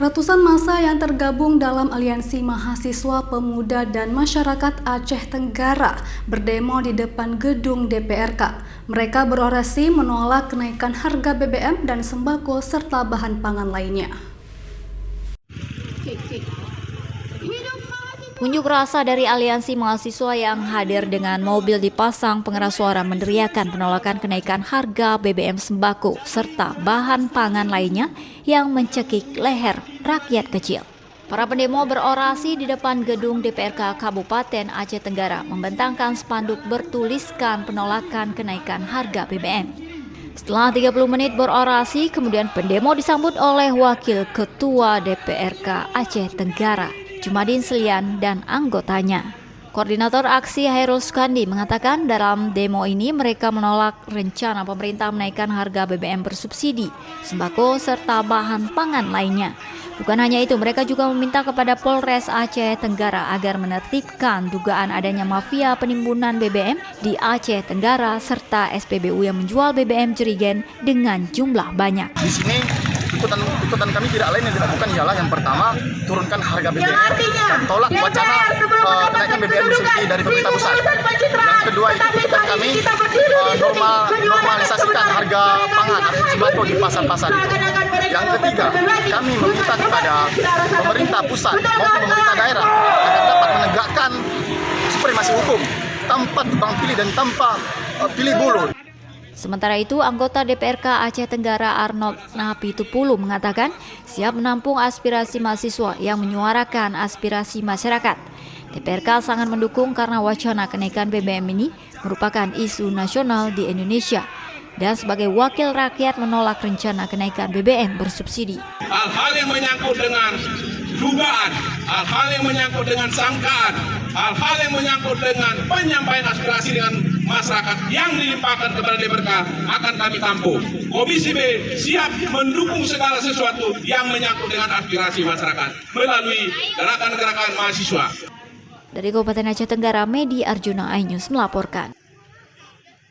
Ratusan massa yang tergabung dalam Aliansi Mahasiswa Pemuda dan Masyarakat Aceh Tenggara berdemo di depan gedung DPRK. Mereka berorasi menolak kenaikan harga BBM dan sembako serta bahan pangan lainnya. Unjuk rasa dari Aliansi Mahasiswa yang hadir dengan mobil dipasang pengeras suara meneriakan penolakan kenaikan harga BBM sembako serta bahan pangan lainnya yang mencekik leher rakyat kecil. Para pendemo berorasi di depan gedung DPRK Kabupaten Aceh Tenggara membentangkan spanduk bertuliskan penolakan kenaikan harga BBM. Setelah 30 menit berorasi, kemudian pendemo disambut oleh Wakil Ketua DPRK Aceh Tenggara, Jumadin Selian, dan anggotanya. Koordinator aksi Hairul Sukandi mengatakan dalam demo ini mereka menolak rencana pemerintah menaikkan harga BBM bersubsidi, sembako, serta bahan pangan lainnya. Bukan hanya itu, mereka juga meminta kepada Polres Aceh Tenggara agar menertibkan dugaan adanya mafia penimbunan BBM di Aceh Tenggara serta SPBU yang menjual BBM jerigen dengan jumlah banyak. Di sini ikutan kami tidak lain yang dilakukan ialah yang pertama, turunkan harga BBM dan tolak wacana kenaikan BBM bersubsidi dari pemerintah pusat. Yang kedua, ikutan kami normalisasikan harga pangan atau sembako di pasar-pasar itu. Yang ketiga, kami meminta kepada pemerintah pusat maupun pemerintah daerah agar dapat menegakkan supremasi hukum tanpa tebang pilih dan tanpa pilih bulu. Sementara itu, anggota DPRK Aceh Tenggara Arnold Napitupulu mengatakan siap menampung aspirasi mahasiswa yang menyuarakan aspirasi masyarakat. DPRK sangat mendukung karena wacana kenaikan BBM ini merupakan isu nasional di Indonesia dan sebagai wakil rakyat menolak rencana kenaikan BBM bersubsidi. Hal-hal yang menyangkut dengan dugaan, hal-hal yang menyangkut dengan sangkaan, hal-hal yang menyangkut dengan penyampaian aspirasi dengan masyarakat yang dilimpahkan kepada DPRK akan kami tampung. Komisi B siap mendukung segala sesuatu yang menyangkut dengan aspirasi masyarakat melalui gerakan-gerakan mahasiswa. Dari Kabupaten Aceh Tenggara, Medi Arjuna, iNews melaporkan.